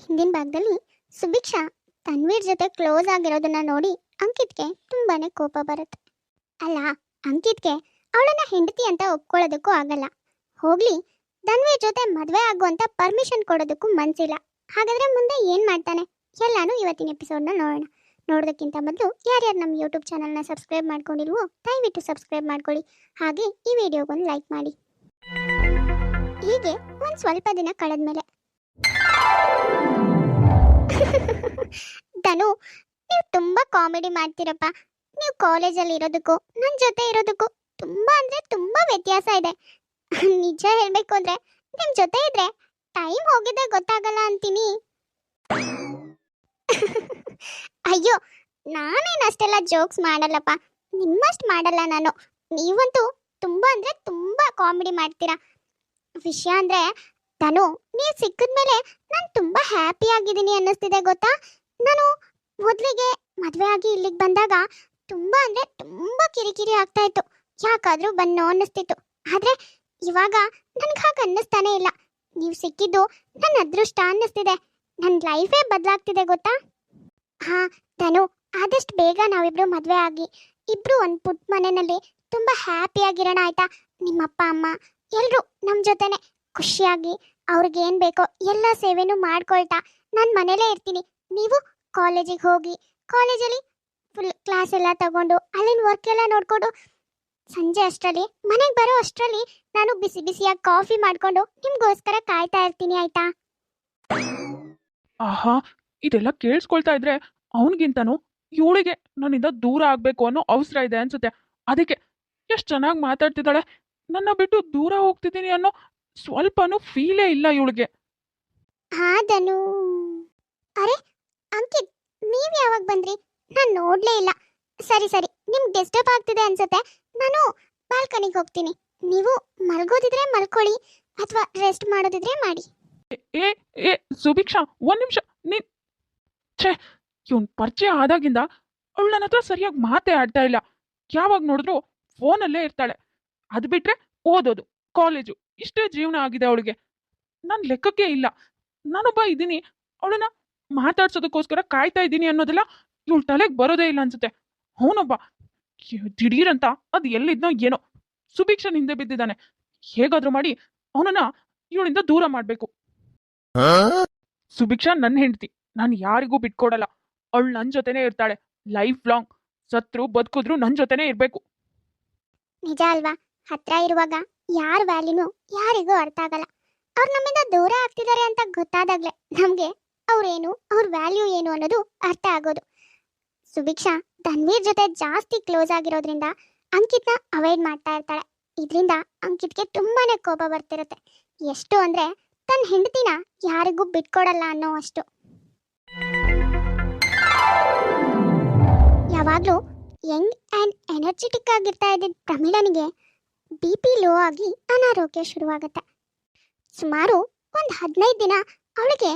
ಹಿಂದಿನ ಭಾಗದಲ್ಲಿ ಸುಭಿಕ್ಷಾ ತನ್ವೀರ್ ಜೊತೆ ಕ್ಲೋಸ್ ಆಗಿರೋದನ್ನ ನೋಡಿ ಅಂಕಿತ್ಗೆ ತುಂಬಾನೇ ಕೋಪ ಬರುತ್ತೆ. ಅಲ್ಲ, ಅಂಕಿತ್ಗೆ ಅವಳನ್ನ ಹೆಂಡತಿ ಅಂತ ಒಪ್ಕೊಳ್ಳೋದಕ್ಕೂ ಆಗಲ್ಲ. ಹೋಗ್ಲಿ, ತನ್ವೀರ್ ಜೊತೆ ಮದುವೆ ಆಗುವಂತ ಪರ್ಮಿಷನ್ ಕೊಡೋದಕ್ಕೂ ಮನ್ಸಿಲ್ಲ. ಹಾಗಾದ್ರೆ ಮುಂದೆ ಏನ್ ಮಾಡ್ತಾನೆ ಎಲ್ಲಾನು ಇವತ್ತಿನ ಎಪಿಸೋಡ್ನ ನೋಡೋಣ. ನೋಡೋದಕ್ಕಿಂತ ಮೊದಲು ಯಾರ್ಯಾರು ನಮ್ಮ ಯೂಟ್ಯೂಬ್ ಚಾನಲ್ನ ಸಬ್ಸ್ಕ್ರೈಬ್ ಮಾಡ್ಕೊಂಡಿಲ್ವೋ ದಯವಿಟ್ಟು ಸಬ್ಸ್ಕ್ರೈಬ್ ಮಾಡ್ಕೊಳ್ಳಿ. ಹಾಗೆ ಈ ವಿಡಿಯೋಗೊಂದು ಲೈಕ್ ಮಾಡಿ. ಹೀಗೆ ಒಂದು ಸ್ವಲ್ಪ ದಿನ ಕಳೆದ್ಮೇಲೆ ಧನು, ನೀವು ತುಂಬಾ ಕಾಮಿಡಿ ಮಾಡ್ತೀರಪ್ಪ. ನೀವು ಕಾಲೇಜಲ್ಲಿ ಇರೋದಕ್ಕೂ ನನ್ನ ಜೊತೆ ಇರೋದಕ್ಕೂ ತುಂಬಾ ಅಂದ್ರೆ ತುಂಬಾ ವ್ಯತ್ಯಾಸ ಇದೆ. ನಿಜ ಹೇಳ್ಬೇಕು ಅಂದ್ರೆ ನಿಮ್ ಜೊತೆ ಇದ್ರೆ ಟೈಮ್ ಹೋಗಿದ್ದೆ ಗೊತ್ತಾಗಲ್ಲ ಅಂತೀನಿ. ಅಯ್ಯೋ, ನಾನೇನು ಅಷ್ಟೆಲ್ಲ ಜೋಕ್ಸ್ ಮಾಡಲ್ಲಪ್ಪ, ನಿಮ್ಮಷ್ಟು ಮಾಡಲ್ಲ ನಾನು. ನೀವಂತೂ ತುಂಬಾ ಅಂದ್ರೆ ತುಂಬಾ ಕಾಮಿಡಿ ಮಾಡ್ತೀರಾ. ವಿಷಯ ಅಂದ್ರೆ ಧನು, ನೀವು ಸಿಕ್ಕಿದ್ಮೇಲೆ ನಾನು ತುಂಬಾ ಹ್ಯಾಪಿ ಆಗಿದ್ದೀನಿ ಅನ್ನಿಸ್ತಿದೆ ಗೊತ್ತಾ. ನಾನು ಮೊದಲಿಗೆ ಮದುವೆ ಆಗಿ ಇಲ್ಲಿಗೆ ಬಂದಾಗ ತುಂಬಾ ಅಂದ್ರೆ ತುಂಬಾ ಕಿರಿಕಿರಿ ಆಗ್ತಾ ಇತ್ತು. ಯಾಕಾದ್ರೂ ಬನ್ನೋ ಅನ್ನಿಸ್ತಿತ್ತು. ಆದ್ರೆ ಇವಾಗ ನನ್ಗೆ ಹಾಗೆ ಅನ್ನಿಸ್ತಾನೆ ಇಲ್ಲ. ನೀವು ಸಿಕ್ಕಿದ್ದು ನನ್ನ ಅದೃಷ್ಟ ಅನ್ನಿಸ್ತಿದೆ. ನನ್ನ ಲೈಫೇ ಬದಲಾಗ್ತಿದೆ ಗೊತ್ತಾ. ಹಾ ಧನು, ಆದಷ್ಟು ಬೇಗ ನಾವಿಬ್ರು ಮದುವೆ ಆಗಿ ಇಬ್ರು ಒಂದು ಪುಟ್ಟ ಮನೆಯಲ್ಲಿ ತುಂಬಾ ಹ್ಯಾಪಿ ಆಗಿರೋಣ ಆಯ್ತಾ. ನಿಮ್ಮಪ್ಪ ಅಮ್ಮ ಎಲ್ಲರೂ ನಮ್ಮ ಜೊತೆನೆ ಖುಷಿಯಾಗಿ ಅವ್ರಿಗೆ ಏನು ಬೇಕೋ ಎಲ್ಲ ಸೇವೆನೂ ಮಾಡ್ಕೊಳ್ತಾ ನಾನು ಮನೇಲೇ ಇರ್ತೀನಿ. ನೀವು ಕಾಲೇಜಿಗೆ ಹೋಗಿ ಕಾಲೇಜಲ್ಲಿ ಫುಲ್ ಕ್ಲಾಸ್ ಎಲ್ಲ ತಗೊಂಡು ಅಲ್ಲಿನ ವರ್ಕ್ ಎಲ್ಲ ನೋಡಿಕೊಂಡು ಸಂಜೆ ಅಷ್ಟರಲ್ಲಿ ಮನೆಗೆ ಬರೋ ಅಷ್ಟರಲ್ಲಿ ನಾನು ಬಿಸಿ ಬಿಸಿಯಾಗಿ ಕಾಫಿ ಮಾಡಿಕೊಂಡು ನಿಮಗೋಸ್ಕರ ಕಾಯ್ತಾ ಇರ್ತೀನಿ ಆಯ್ತಾ. ಆಹಾ, ಇದೆಲ್ಲ ಕೇಳಿಸ್ಕೊಳ್ತಾ ಇದ್ರೆ ಅವನಿಗಿಂತನೂ ಇವಳಿಗೆ ನನ್ನಿಂದ ದೂರ ಆಗ್ಬೇಕು ಅನ್ನೋ ಅವಸರ ಇದೆ ಅನ್ಸುತ್ತೆ. ಅದಕ್ಕೆ ಎಷ್ಟು ಚೆನ್ನಾಗಿ ಮಾತಾಡ್ತಿದ್ದಾಳೆ, ನನ್ನ ಬಿಟ್ಟು ದೂರ ಹೋಗ್ತಿದ್ದೀನಿ ಅನ್ನೋ ಸ್ವಲ್ಪನೂ ಫೀಲೇ ಇಲ್ಲ ಇವಳಿಗೆ. ಹಾ ಧನು. ಅರೆ ಅಂಕಿತ್, ನೀವ್ ಯಾವಾಗ ಬಂದ್ರಿ? ನಾನು ನೋಡ್ಲೇ ಇಲ್ಲ. ಸರಿ ಸರಿ, ನಿಮ್ಗೆ ಡಿಸ್ಟರ್ಬ್ ಆಗ್ತಿದೆ ಅನ್ಸುತ್ತೆ. ನಾನು ಬಾಲ್ಕನಿಗೆ ಹೋಗ್ತೀನಿ. ನೀವು ಮಲ್ಗೋದಿದ್ರೆ ಮಲ್ಕೊಳ್ಳಿ ಅಥವಾ ರೆಸ್ಟ್ ಮಾಡೋದಿದ್ರೆ ಮಾಡಿ. ಏ ಏ ಸುಭಿಕ್ಷಾ, ಒಂದ್ ನಿಮಿಷ. ನೀನ್ ಛೇ, ಇವನ್ ಪರಿಚಯ ಆದಾಗಿಂದ ಅವಳು ನನ್ನ ಹತ್ರ ಸರಿಯಾಗಿ ಮಾತೇ ಆಡ್ತಾ ಇಲ್ಲ. ಯಾವಾಗ ನೋಡಿದ್ರು ಫೋನಲ್ಲೇ ಇರ್ತಾಳೆ. ಅದು ಬಿಟ್ರೆ ಓದೋದು, ಕಾಲೇಜು, ಇಷ್ಟೇ ಜೀವನ ಆಗಿದೆ ಅವಳಿಗೆ. ನಾನು ಲೆಕ್ಕಕ್ಕೆ ಇಲ್ಲ. ನಾನೊಬ್ಬ ಇದ್ದೀನಿ, ಅವಳನ್ನ ಮಾತಾಡ್ಸೋದಕ್ಕೋಸ್ಕರ ಕಾಯ್ತಾ ಇದ್ದೀನಿ ಅನ್ನೋದೆಲ್ಲ ಇವಳು ತಲೆಗೆ ಬರೋದೇ ಇಲ್ಲ ಅನ್ಸುತ್ತೆ. ಅವನೊಬ್ಬ ದಿಢೀರಂತ ಅದು ಎಲ್ಲಿದ್ನೋ ಏನೋ ಸುಭಿಕ್ಷನ್ ಹಿಂದೆ ಬಿದ್ದಿದ್ದಾನೆ. ಹೇಗಾದ್ರೂ ಮಾಡಿ ಅವನನ್ನ ಇವಳಿಂದ ದೂರ ಮಾಡ್ಬೇಕು. ಸುಭಿಕ್ಷಾ ನನ್ನ ಹೆಂಡತಿ, ನಾನು ಯಾರಿಗೂ ಬಿಟ್ಕೊಡಲ್ಲ. ಅವಳು ನನ್ನ ಜೊತೆನೇ ಇರ್ತಾಳೆ ಲೈಫ್ ಲಾಂಗ್. ಸತ್ರು ಬದುಕಿದ್ರು ನನ್ನ ಜೊತೆನೇ ಇರ್ಬೇಕು. ನಿಜ ಅಲ್ವಾ? ಹತ್ರ ಇರುವಾಗ ಯಾರ ವ್ಯಾಲ್ಯೂನು ಯಾರಿಗೂ ಅರ್ಥ ಆಗಲ್ಲ. ಅವ್ರು ನಮ್ಮಿಂದ ದೂರ ಆಗ್ತಿದ್ದಾರೆ ಅಂತ ಗೊತ್ತಾದಾಗ್ಲೇ ನಮ್ಗೆ ಅವ್ರೇನು, ಅವ್ರ ವ್ಯಾಲ್ಯೂ ಏನು ಅನ್ನೋದು ಅರ್ಥ ಆಗೋದು. ಸುಭಿಕ್ಷಾ ತನ್ವೀರ್ ಜೊತೆ ಜಾಸ್ತಿ ಕ್ಲೋಸ್ ಆಗಿರೋದ್ರಿಂದ ಅಂಕಿತ್ನ ಅವಾಯ್ಡ್ ಮಾಡ್ತಾ ಇರ್ತಾಳೆ. ಇದರಿಂದ ಅಂಕಿತ್ಗೆ ತುಂಬಾನೇ ಕೋಪ ಬರ್ತಿರುತ್ತೆ. ಎಷ್ಟು ಅಂದ್ರೆ ತನ್ನ ಹೆಂಡತಿನ ಯಾರಿಗೂ ಬಿಟ್ಕೊಡಲ್ಲ ಅನ್ನೋ ಅಷ್ಟು. ಯಾವಾಗ್ಲೂ ಯಂಗ್ ಅಂಡ್ ಎನರ್ಜೆಟಿಕ್ ಆಗಿರ್ತಾ ಇದ್ದಿದ್ದ ಪ್ರಮೀಳನಿಗೆ BP ಲೋ ಆಗಿ ಅನಾರೋಗ್ಯ ಶುರುವಾಗುತ್ತೆ. ಸುಮಾರು ಒಂದು 15 ದಿನ ಅವಳಿಗೆ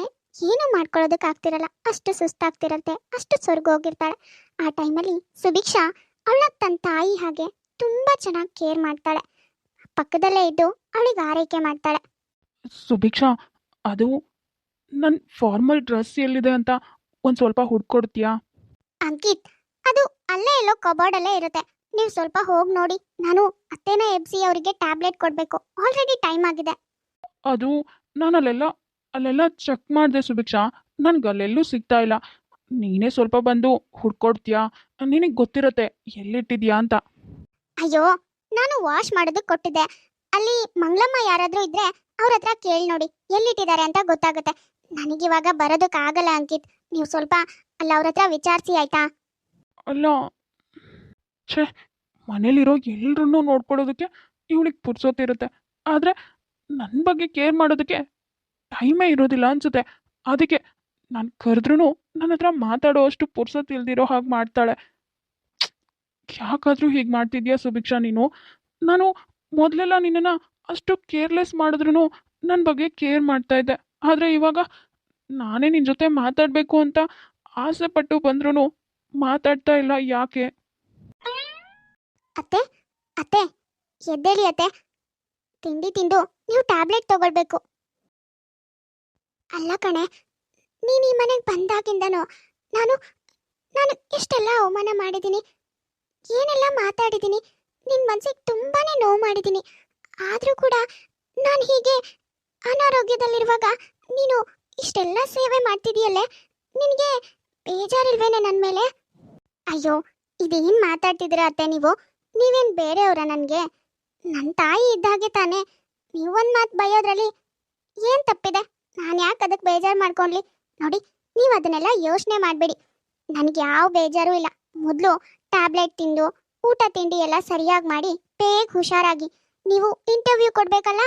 ಏನು ಮಾಡ್ಕೊಳ್ಳೋದಕ್ಕಾಗ್ತಿರಲ್ಲ. ಅಷ್ಟು ಸುಸ್ತಾಗ್ತಿರತ್ತೆ, ಅಷ್ಟು ಸ್ವರ್ಗೋಗಿರ್ತಾಳೆ. ಆ ಟೈಮಲ್ಲಿ ಸುಭಿಕ್ಷಾ ಅವಳನ್ನ ತನ್ನ ತಾಯಿ ಹಾಗೆ ತುಂಬಾ ಚೆನ್ನಾಗಿ ಕೇರ್ ಮಾಡ್ತಾಳೆ. ಪಕ್ಕದಲ್ಲೇ ಇದ್ದು ಅವಳಿಗೆ ಆರೈಕೆ ಮಾಡ್ತಾಳೆ. ಸುಭಿಕ್ಷಾ, ಅದು ನನ್ನ ಫಾರ್ಮಲ್ ಡ್ರೆಸ್ ಎಲ್ಲಿದೆ ಅಂತ ಒಂದು ಸ್ವಲ್ಪ ಹುಡ್ಕೊಡ್ತೀಯಾ? ಅಂಕಿತ್, ಅದು ಅಲ್ಲೇ ಎಲ್ಲೋ ಕಬೋರ್ಡಲ್ಲೇ ಇರುತ್ತೆ. ನೀವು ಸ್ವಲ್ಪ ಹೋಗಿ ನೋಡಿ. ನಾನು ಅತ್ತೇನ ಎಬ್ಸಿ ಅವರಿಗೆ ಟ್ಯಾಬ್ಲೆಟ್ ಕೊಡಬೇಕು. ಆಲ್ರೆಡಿ ಟೈಮ್ ಆಗಿದೆ. ಅದು ನಾನು ಅಲ್ಲೆಲ್ಲ ಚೆಕ್ ಮಾಡಿದೆ ಸುಭಿಕ್ಷಾ, ನನ್ಗೆ ಅಲ್ಲೆಲ್ಲೂ ಸಿಗ್ತಾ ಇಲ್ಲ. ನೀನೇ ಸ್ವಲ್ಪ ಬಂದು ಹುಡ್ಕೊಡ್ತೀಯಾ? ನಿನಗೆ ಗೊತ್ತಿರತ್ತೆ ಎಲ್ಲಿಟ್ಟಿದ್ಯಾ ಅಂತ. ಅಯ್ಯೋ, ನಾನು ವಾಶ್ ಮಾಡೋದಕ್ಕೆ ಕೊಟ್ಟಿದ್ದೆ. ಅಲ್ಲಿ ಮಂಗಳಮ್ಮ ಯಾರಾದರೂ ಇದ್ರೆ ಅವ್ರ ಹತ್ರ ಕೇಳಿ ನೋಡಿ ಎಲ್ಲಿಟ್ಟಿದ್ದಾರೆ ಅಂತ ಗೊತ್ತಾಗುತ್ತೆ. ನನಗಿವಾಗ ಬರೋದಕ್ಕಾಗಲ್ಲ ಅಂಕಿತ್. ನೀವು ಸ್ವಲ್ಪ ಅಲ್ಲ ಅವ್ರ ಹತ್ರ ವಿಚಾರಿಸಿ ಆಯ್ತಾ? ಅಲ್ಲ, ಛೇ, ಮನೇಲಿರೋ ಎಲ್ರೂ ನೋಡ್ಕೊಳ್ಳೋದಕ್ಕೆ ಇವಳಿಗೆ ಪುರ್ಸೋತಿರುತ್ತೆ. ಆದರೆ ನನ್ನ ಬಗ್ಗೆ ಕೇರ್ ಮಾಡೋದಕ್ಕೆ ಟೈಮೇ ಇರೋದಿಲ್ಲ ಅನ್ಸುತ್ತೆ. ಅದಕ್ಕೆ ನಾನು ಕರೆದ್ರೂ ನನ್ನ ಹತ್ರ ಮಾತಾಡೋ ಅಷ್ಟು ಪುರ್ಸೊತ್ತು ಇಲ್ದಿರೋ ಹಾಗೆ ಮಾಡ್ತಾಳೆ. ಯಾಕಾದರೂ ಹೀಗೆ ಮಾಡ್ತಿದ್ಯಾ ಸುಭಿಕ್ಷಾ ನೀನು? ನಾನು ಮೊದಲೆಲ್ಲ ನಿನ್ನನ್ನು ಅಷ್ಟು ಕೇರ್ಲೆಸ್ ಮಾಡಿದ್ರೂ ನನ್ನ ಬಗ್ಗೆ ಕೇರ್ ಮಾಡ್ತಾ ಇದ್ದೆ. ಆದರೆ ಇವಾಗ ನಾನೇ ನಿನ್ನ ಜೊತೆ ಮಾತಾಡಬೇಕು ಅಂತ ಆಸೆ ಪಟ್ಟು ಬಂದ್ರೂ ಮಾತಾಡ್ತಾ ಇಲ್ಲ. ಯಾಕೆ? ಅತ್ತೆ ಅತ್ತೆ, ಎದ್ದೇಳಿ ಅತ್ತೆ. ತಿಂಡಿ ತಿಂದು ನೀವು ಟ್ಯಾಬ್ಲೆಟ್ ತಗೊಳ್ಬೇಕು. ಅಲ್ಲ ಕಣೆ, ನೀನು ಈ ಮನೆಗೆ ಬಂದಾಗಿಂದನೂ ನಾನು ನಾನು ಎಷ್ಟೆಲ್ಲ ಅವಮಾನ ಮಾಡಿದ್ದೀನಿ, ಏನೆಲ್ಲ ಮಾತಾಡಿದ್ದೀನಿ, ನಿನ್ನ ಮನಸ್ಸಿಗೆ ತುಂಬಾನೇ ನೋವು ಮಾಡಿದ್ದೀನಿ. ಆದರೂ ಕೂಡ ನಾನು ಹೀಗೆ ಅನಾರೋಗ್ಯದಲ್ಲಿರುವಾಗ ನೀನು ಇಷ್ಟೆಲ್ಲ ಸೇವೆ ಮಾಡ್ತಿದೀಯಲ್ಲೇ, ನಿನಗೆ ಬೇಜಾರಿಲ್ವೇನೆ ನನ್ನ ಮೇಲೆ? ಅಯ್ಯೋ, ಇದೇನು ಮಾತಾಡ್ತಿದ್ದೀರಾ ಅತ್ತೆ ನೀವು? ನೀವೇನು ಬೇರೆಯವರ ನನಗೆ? ನನ್ನ ತಾಯಿ ಇದ್ದಾಗೆ ತಾನೇ. ನೀವೊಂದು ಮಾತು ಬೈಯೋದ್ರಲ್ಲಿ ಏನು ತಪ್ಪಿದೆ? ನಾನು ಯಾಕೆ ಅದಕ್ಕೆ ಬೇಜಾರು ಮಾಡ್ಕೊಂಡ್ಲಿ? ನೋಡಿ, ನೀವು ಅದನ್ನೆಲ್ಲ ಯೋಚನೆ ಮಾಡಬೇಡಿ. ನನಗೆ ಯಾವ ಬೇಜಾರು ಇಲ್ಲ. ಮೊದಲು ಟ್ಯಾಬ್ಲೆಟ್ ತಿಂದು ಊಟ ತಿಂಡಿ ಎಲ್ಲ ಸರಿಯಾಗಿ ಮಾಡಿ ಬೇಗ ಹುಷಾರಾಗಿ. ನೀವು ಇಂಟರ್ವ್ಯೂ ಕೊಡಬೇಕಲ್ಲ.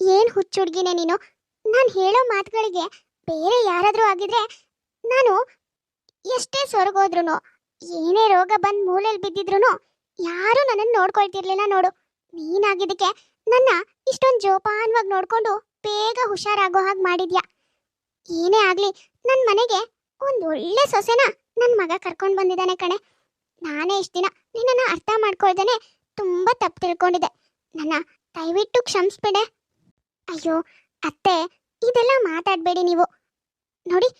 ಏನು ಹುಚ್ಚುಡ್ಗಿನೇ ನೀನು? ನಾನು ಹೇಳೋ ಮಾತುಗಳಿಗೆ ಬೇರೆ ಯಾರಾದರೂ ಆಗಿದ್ರೆ, ನಾನು ಎಷ್ಟೇ ಸ್ವರ್ಗೋದ್ರೂ, ಏನೇ ರೋಗ ಬಂದು ಮೂಲೆಯಲ್ಲಿ ಬಿದ್ದಿದ್ರು ಯಾರೂ ನನ್ನನ್ನು ನೋಡ್ಕೊಳ್ತಿರ್ಲಿಲ್ಲ ನೋಡು. ನೀನಾಗಿದ್ದಕ್ಕೆ ನನ್ನ ಇಷ್ಟೊಂದು ಜೋಪಾನವಾಗಿ ನೋಡ್ಕೊಂಡು ಬೇಗ ಹುಷಾರಾಗೋ ಹಾಗೆ ಮಾಡಿದ್ಯಾ. ಏನೇ ಆಗಲಿ, ನನ್ನ ಮನೆಗೆ ಒಂದು ಒಳ್ಳೆ ಸೊಸೆನ ನನ್ನ ಮಗ ಕರ್ಕೊಂಡು ಬಂದಿದ್ದಾನೆ ಕಣೆ. ನಾನೇ ಇಷ್ಟು ದಿನ ನಿನ್ನನ್ನು ಅರ್ಥ ಮಾಡ್ಕೊಳ್ದೇನೆ ತುಂಬ ತಪ್ಪು ತಿಳ್ಕೊಂಡಿದ್ದೆ. ನನ್ನ ದಯವಿಟ್ಟು ಕ್ಷಮಿಸ್ಬಿಡೆ. ಅಯ್ಯೋ ಅತ್ತೆ, ಇದೆಲ್ಲ ಮಾತಾಡಬೇಡಿ ನೀವು. ನೋಡಿ,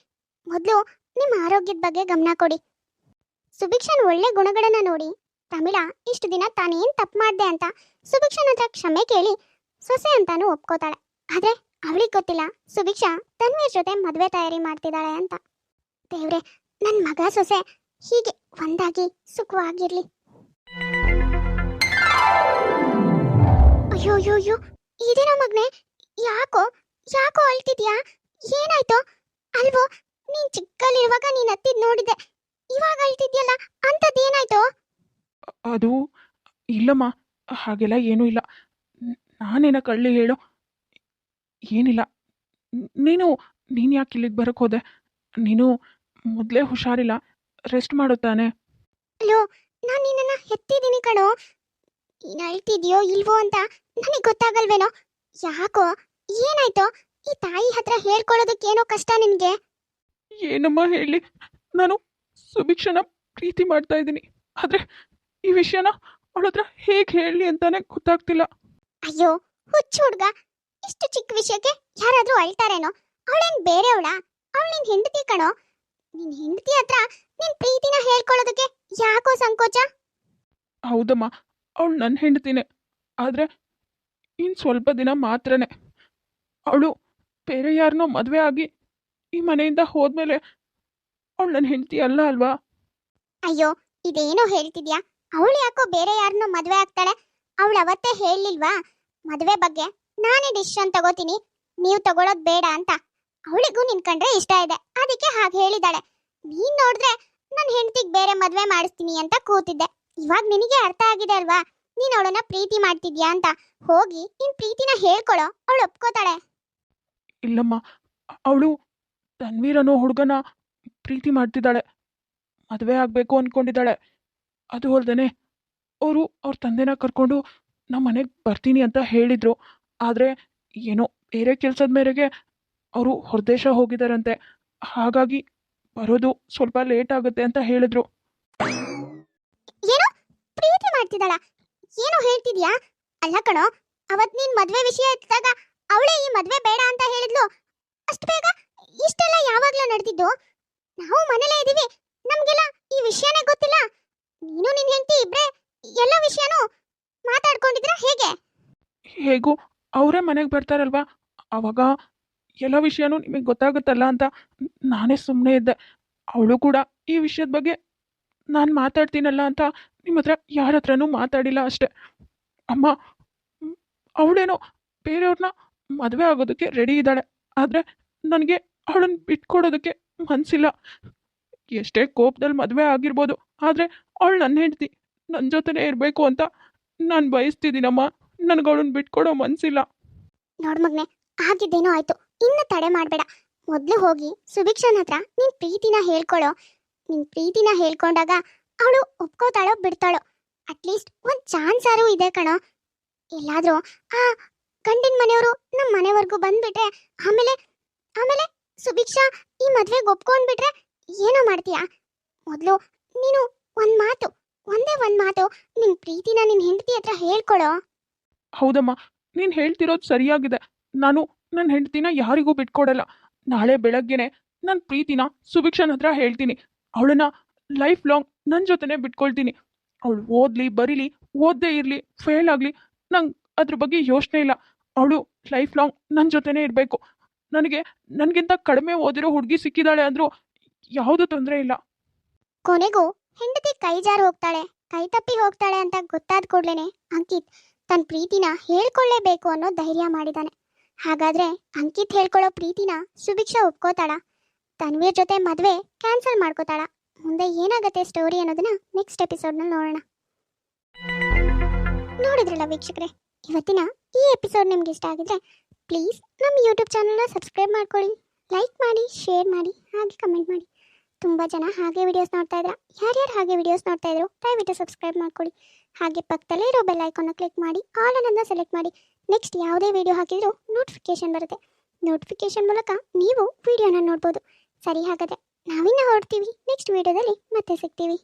ಮೊದಲು ನಿಮ್ಮ ಆರೋಗ್ಯದ ಬಗ್ಗೆ ಗಮನ ಕೊಡಿ. ಸುಭಿಕ್ಷನ್ ಒಳ್ಳೆ ಗುಣಗಳನ್ನ ನೋಡಿ ಪ್ರಮೀಳ ಇಷ್ಟು ದಿನ ತಾನೇನು ತಪ್ಪು ಮಾಡಿದೆ ಅಂತ ಸುಭಿಕ್ಷನ್ ಹತ್ರ ಕ್ಷಮೆ ಕೇಳಿ ಸೊಸೆ ಅಂತಾನು ಒಪ್ಕೋತಾಳೆ. ಆದರೆ ಅವಳಿಗೆ ಗೊತ್ತಿಲ್ಲ ಸುಭಿಕ್ಷಾ ತನ್ವೀರ್ ಜೊತೆ ಮದುವೆ ತಯಾರಿ ಮಾಡ್ತಿದ್ದಾಳೆ ಅಂತ. ದೇವ್ರೆ, ನನ್ನ ಮಗ ಸೊಸೆ ಹೀಗೆ ಒಂದಾಗಿ ಸುಖವಾಗಿರ್ಲಿ. ಅಯ್ಯೋ ಅಯ್ಯೋ ಅಯ್ಯೋ, ಇದೇನೋ ಮಗ್ನೆ, ಯಾಕೋ ಯಾಕೋ ಅಳ್ತಿದ್ಯಾ? ಏನಾಯ್ತು? ಅಲ್ವೋ, ನೀನ್ ಚಿಕ್ಕಲ್ಲಿರುವಾಗ ನೀನ್ ಹತ್ತಿದ್ ನೋಡಿದ್ದೆ, ಇವಾಗ ಅಳ್ತಿದ್ಯಲ್ಲ, ಅಂಥದ್ದೇನಾಯ್ತು? ಅದು ಇಲ್ಲಮ್ಮ, ಹಾಗೆಲ್ಲ ಏನೂ ಇಲ್ಲ. ನಾನೇನ ಕಳ್ಳಿ ಹೇಳು? ಏನಿಲ್ಲ. ನೀನು ಯಾಕೆ ಇಲ್ಲಿಗೆ ಬರೋಕ್ಕೆ ಹೋದೆ? ನೀನು ಮೊದಲೇ ಹುಷಾರಿಲ್ಲ, ರೆಸ್ಟ್ ಮಾಡುತ್ತಾನೆ. ಅಲ್ಲೋ, ನಾನು ನಿನ್ನನ್ನು ಎತ್ತಿದ್ದೀನಿ ಕಣೋ. ನೀನು ಅಳ್ತಿದ್ಯೋ ಇಲ್ವೋ ಅಂತ ನನಗೆ ಗೊತ್ತಾಗಲ್ವೇನೋ? ಯಾಕೋ, ಏನಾಯ್ತೋ? ಈ ತಾಯಿ ಹತ್ರ ಹೇಳ್ಕೊಳ್ಳೋದಕ್ಕೇನೋ ಕಷ್ಟ ನಿನಗೆ? ಏನಮ್ಮ ಹೇಳಿ? ನಾನು ಸುಭಿಕ್ಷನ ಪ್ರೀತಿ ಮಾಡ್ತಾ ಇದ್ದೀನಿ, ಆದರೆ ಈ ವಿಷಯನ ಅವಳ ಹತ್ರ ಹೇಗೆ ಹೇಳಲಿ ಅಂತಾನೆ ಗೊತ್ತಾಗ್ತಿಲ್ಲ. ಅಯ್ಯೋ ಹುಚ್ಚು ಹುಡ್ಗ, ಇಷ್ಟು ಚಿಕ್ಕ ವಿಷಯಕ್ಕೆ ಯಾರಾದ್ರೂ ಅಳ್ತಾರೇನೋ? ಅವಳೇನ್ ಬೇರೆಯವಳ? ಅವಳು ನಿನ್ ಹೆಂಡತಿ ಕಣೋ. ನಿನ್ ಹೆಂಡತಿ ಹತ್ರ ನಿನ್ ಪ್ರೀತಿನ ಹೇಳ್ಕೊಳ್ಳೋದಕ್ಕೆ ಯಾಕೋ ಸಂಕೋಚ? ಹೌದಮ್ಮ, ಅವಳು ನನ್ನ ಹೆಂಡತಿನೇ, ಆದರೆ ಇನ್ನು ಸ್ವಲ್ಪ ದಿನ ಮಾತ್ರನೇ. ಅವಳು ಬೇರೆ ಯಾರನ್ನೋ ಮದುವೆ ಆಗಿ ಈ ಮನೆಯಿಂದ ಹೋದ್ಮೇಲೆ ಅವಳು ನನ್ನ ಹೆಂಡತಿ ಅಲ್ಲ ಅಲ್ವಾ? ಅಯ್ಯೋ, ಇದೇನೋ ಹೇಳ್ತಿದ್ಯಾ? ಅವಳು ಯಾಕೋ ಬೇರೆ ಯಾರನ್ನೋ ಮದುವೆ ಆಗ್ತಾಳೆ? ಅವಳು ಅವತ್ತೇ ಹೇಳಿಲ್ವಾ ಮದುವೆ ಬಗ್ಗೆ ನಾನೇ ಡಿಸಿಷನ್ ತಗೋತೀನಿ, ನೀವು ತಗೊಳ್ಳೋದು ಬೇಡ ಅಂತ? ಅವಳಿಗೂ ನಿನ್ ಕಂಡ್ರೆ ಇಷ್ಟ ಇದೆ, ಅದಕ್ಕೆ ಹಾಗೆ ಹೇಳಿದಾಳೆ. ನೀನ್ ನೋಡಿದ್ರೆ ನನ್ನ ಹೆಂಡತಿಗೆ ಬೇರೆ ಮದುವೆ ಮಾಡಿಸ್ತೀನಿ ಅಂತ ಕೂತಿದ್ದೆ. ಇವಾಗ ನಿನಗೆ ಅರ್ಥ ಆಗಿದೆ ಅಲ್ವಾ ನೀನ್ ಅವಳನ್ನ ಪ್ರೀತಿ ಮಾಡ್ತಿದ್ಯಾ ಅಂತ? ಹೋಗಿ ನಿನ್ ಪ್ರೀತಿನ ಹೇಳ್ಕೊಳೋ, ಅವಳು ಒಪ್ಕೋತಾಳೆ. ಇಲ್ಲಮ್ಮ, ಅವಳು ತನ್ವೀರ್ ಅನ್ನೋ ಹುಡುಗನ ಪ್ರೀತಿ ಮಾಡ್ತಿದ್ದಾಳೆ, ಮದುವೆ ಆಗಬೇಕು ಅಂದ್ಕೊಂಡಿದ್ದಾಳೆ. ಅದು ಅಲ್ದೇ ಅವರು ಅವ್ರ ತಂದೆನ ಕರ್ಕೊಂಡು ನಮ್ಮ ಮನೆಗೆ ಬರ್ತೀನಿ ಅಂತ ಹೇಳಿದರು. ಆದರೆ ಏನೋ ಬೇರೆ ಕೆಲಸದ ಮೇರೆಗೆ ಅವರು ಹೊರದೇಶ ಹೋಗಿದ್ದಾರಂತೆ, ಹಾಗಾಗಿ ಬರೋದು ಸ್ವಲ್ಪ ಲೇಟ್ ಆಗುತ್ತೆ ಅಂತ ಹೇಳಿದ್ರು. ಏನೋ ಪ್ರೀತಿ ಮಾಡ್ತಿದ್ದಾಳ? ಏನೋ ಹೇಳ್ತಿದ್ಯಾ? ಅಲ್ಲ ಕಣೋ, ಅವತ್ ನೀನ್ ಮದ್ವೆ ವಿಷಯ ಎತ್ತಿದಾಗ ಅವಳೇ ಈ ಮದ್ವೆ ಬೇಡ ಅಂತ ಹೇಳಿದ್ಲು. ಅಷ್ಟು ಬೇಗ ಇಷ್ಟೆಲ್ಲ ಯಾವಾಗ್ಲೂ ನಡೆದಿದ್ದು? ನಾವು ಮನೇಲೇ ಇದೀವಿ, ನಮ್ಗೆಲ್ಲ ಈ ವಿಷಯನೇ ಗೊತ್ತಿಲ್ಲ. ನೀನು ನಿನ್ ಹೆಂಡತಿ ಇಬ್ರೇ ಎಲ್ಲ ವಿಷಯನೂ ಮಾತಾಡ್ಕೊಂಡಿದ್ರ ಹೇಗೆ? ಹೇಗೂ ಅವರೇ ಮನೆಗೆ ಬರ್ತಾರಲ್ವಾ, ಆವಾಗ ಎಲ್ಲ ವಿಷಯನೂ ನಿಮಗೆ ಗೊತ್ತಾಗುತ್ತಲ್ಲ ಅಂತ ನಾನೇ ಸುಮ್ಮನೆ ಇದ್ದೆ. ಅವಳು ಕೂಡ ಈ ವಿಷಯದ ಬಗ್ಗೆ ನಾನು ಮಾತಾಡ್ತೀನಲ್ಲ ಅಂತ ನಿಮ್ಮ ಹತ್ರ ಯಾರ ಹತ್ರನೂ ಮಾತಾಡಿಲ್ಲ ಅಷ್ಟೆ. ಅಮ್ಮ, ಅವಳೇನೋ ಬೇರೆಯವ್ರನ್ನ ಮದುವೆ ಆಗೋದಕ್ಕೆ ರೆಡಿ ಇದ್ದಾಳೆ, ಆದರೆ ನನಗೆ ಅವಳನ್ನು ಬಿಟ್ಕೊಡೋದಕ್ಕೆ ಮನಸ್ಸಿಲ್ಲ. ಎಷ್ಟೇ ಕೋಪದಲ್ಲಿ ಮದುವೆ ಆಗಿರ್ಬೋದು, ಆದರೆ ಅವಳು ನನ್ನ ಹೆಂಡತಿ, ನನ್ನ ಜೊತೆನೇ ಇರಬೇಕು ಅಂತ ನಾನು ಬಯಸ್ತಿದ್ದೀನಮ್ಮ. ನನಗೆ ಅವಳನ್ನು ಬಿಟ್ಕೊಡೋ ಮನಸ್ಸಿಲ್ಲ. ನೋಡ್ ಮಗ್ನೆ, ಆಗಿದ್ದೇನೋ ಆಯ್ತು, ಇನ್ನು ತಡೆ ಮಾಡಬೇಡ. ಮೊದಲು ಹೋಗಿ ಸುಭಿಕ್ಷನ್ ಹತ್ರ ನಿನ್ ಪ್ರೀತಿನ ಹೇಳ್ಕೊಳ್ಳೋ. ನಿನ್ ಪ್ರೀತಿನ ಹೇಳ್ಕೊಂಡಾಗ ಅವಳು ಒಪ್ಕೋತಾಳೋ ಬಿಡ್ತಾಳೋ, ಅಟ್ಲೀಸ್ಟ್ ಒಂದು ಚಾನ್ಸ್ ಆರೂ ಇದೆ ಕಣೋ. ಎಲ್ಲಾದ್ರೂ ಆ ಗಂಡಿನ ಮನೆಯವರು ನಮ್ಮ ಮನೆವರೆಗೂ ಬಂದ್ಬಿಟ್ರೆ ಆಮೇಲೆ ಆಮೇಲೆ ಸುಭಿಕ್ಷಾ ಈ ಮದ್ವೆಗೆ ಒಪ್ಕೊಂಡ್ಬಿಟ್ರೆ ಏನೋ ಮಾಡ್ತೀಯಾ? ಮೊದಲು ನೀನು ಒಂದೇ ಒಂದು ಮಾತು ನಿನ್ ಪ್ರೀತಿನ ನಿನ್ ಹೆಂಡತಿ ಹತ್ರ ಹೇಳ್ಕೊಳ್ಳೋ. ಹೌದಮ್ಮ, ನೀನು ಹೇಳ್ತಿರೋದು ಸರಿಯಾಗಿದೆ. ನಾನು ನನ್ನ ಹೆಂಡತಿನ ಯಾರಿಗೂ ಬಿಟ್ಕೊಡಲ್ಲ. ನಾಳೆ ಬೆಳಗ್ಗೆನೆ ನನ್ನ ಪ್ರೀತಿನ ಸುಭಿಕ್ಷನ್ ಹತ್ರ ಹೇಳ್ತೀನಿ. ಅವಳನ್ನ ಲೈಫ್ ಲಾಂಗ್ ನನ್ನ ಜೊತೆನೇ ಬಿಟ್ಕೊಳ್ತೀನಿ. ಅವಳು ಓದಲಿ ಬರೀಲಿ, ಓದದೇ ಇರಲಿ, ಫೇಲ್ ಆಗಲಿ, ನಂಗೆ ಅದ್ರ ಬಗ್ಗೆ ಯೋಚನೆ ಇಲ್ಲ. ಅವಳು ಲೈಫ್ ಲಾಂಗ್ ನನ್ನ ಜೊತೆನೇ ಇರಬೇಕು. ನನಗಿಂತ ಕಡಿಮೆ ಓದಿರೋ ಹುಡುಗಿ ಸಿಕ್ಕಿದಾಳೆ ಅಂದರೂ ಯಾವುದೂ ತೊಂದರೆ ಇಲ್ಲ. ಕೊನೆಗೂ ಹೆಂಡತಿ ಕೈ ಜಾರಿ ಹೋಗ್ತಾಳೆ, ಕೈ ತಪ್ಪಿ ಹೋಗ್ತಾಳೆ ಅಂತ ಗೊತ್ತಾದ ಕೂಡ್ಲೇನೆ ಅಂಕಿತ್ ತನ್ನ ಪ್ರೀತಿನ ಹೇಳ್ಕೊಳ್ಳೇಬೇಕು ಅನ್ನೋ ಧೈರ್ಯ ಮಾಡಿದಾನೆ. ಹಾಗಾದ್ರೆ ಅಂಕಿತ್ ಹೇಳ್ಕೊಳ್ಳೋ ಪ್ರೀತಿನ ಸುಭಿಕ್ಷಾ ಒಪ್ಕೋತಾಳ? ತನ್ವೀರ್ ಜೊತೆ ಮದುವೆ ಕ್ಯಾನ್ಸಲ್ ಮಾಡ್ಕೋತಾಳ? ಮುಂದೆ ಏನಾಗತ್ತೆ ಸ್ಟೋರಿ ಅನ್ನೋದನ್ನ ನೆಕ್ಸ್ಟ್ ಎಪಿಸೋಡ್ನಲ್ಲಿ ನೋಡೋಣ. ನೋಡಿದ್ರಲ್ಲ ವೀಕ್ಷಕರೇ, ಇವತ್ತಿನ ಈ ಎಪಿಸೋಡ್ ನಿಮ್ಗೆ ಇಷ್ಟ ಆಗಿದ್ರೆ ಪ್ಲೀಸ್ ನಮ್ಮ ಯೂಟ್ಯೂಬ್ ಚಾನಲ್ನ ಸಬ್ಸ್ಕ್ರೈಬ್ ಮಾಡ್ಕೊಳ್ಳಿ, ಲೈಕ್ ಮಾಡಿ, ಶೇರ್ ಮಾಡಿ, ಹಾಗೆ ಕಮೆಂಟ್ ಮಾಡಿ. ತುಂಬ ಜನ ಹಾಗೆ ವಿಡಿಯೋಸ್ ನೋಡ್ತಾ ಇದ್ರ. ಯಾರ್ಯಾರು ಹಾಗೆ ವಿಡಿಯೋಸ್ ನೋಡ್ತಾ ಇದ್ರು ದಯವಿಟ್ಟು ಸಬ್ಸ್ಕ್ರೈಬ್ ಮಾಡ್ಕೊಳ್ಳಿ. ಹಾಗೆ ಪಕ್ಕದಲ್ಲೇ ಇರೋ ಬೆಲ್ ಐಕಾನ್ನ ಕ್ಲಿಕ್ ಮಾಡಿ ಆಲ್ ಅನ್ನೋದನ್ನ ಸೆಲೆಕ್ಟ್ ಮಾಡಿ. ನೆಕ್ಸ್ಟ್ ಯಾವುದೇ ವಿಡಿಯೋ ಹಾಕಿದ್ರೂ ನೋಟಿಫಿಕೇಶನ್ ಬರುತ್ತೆ. ನೋಟಿಫಿಕೇಶನ್ ಮೂಲಕ ನೀವು ವಿಡಿಯೋನ ನೋಡ್ಬೋದು. ಸರಿ, ಹಾಗಾದರೆ ನಾವಿನ್ನ ಹೊರಡ್ತೀವಿ. ನೆಕ್ಸ್ಟ್ ವಿಡಿಯೋದಲ್ಲಿ ಮತ್ತೆ ಸಿಗ್ತೀವಿ.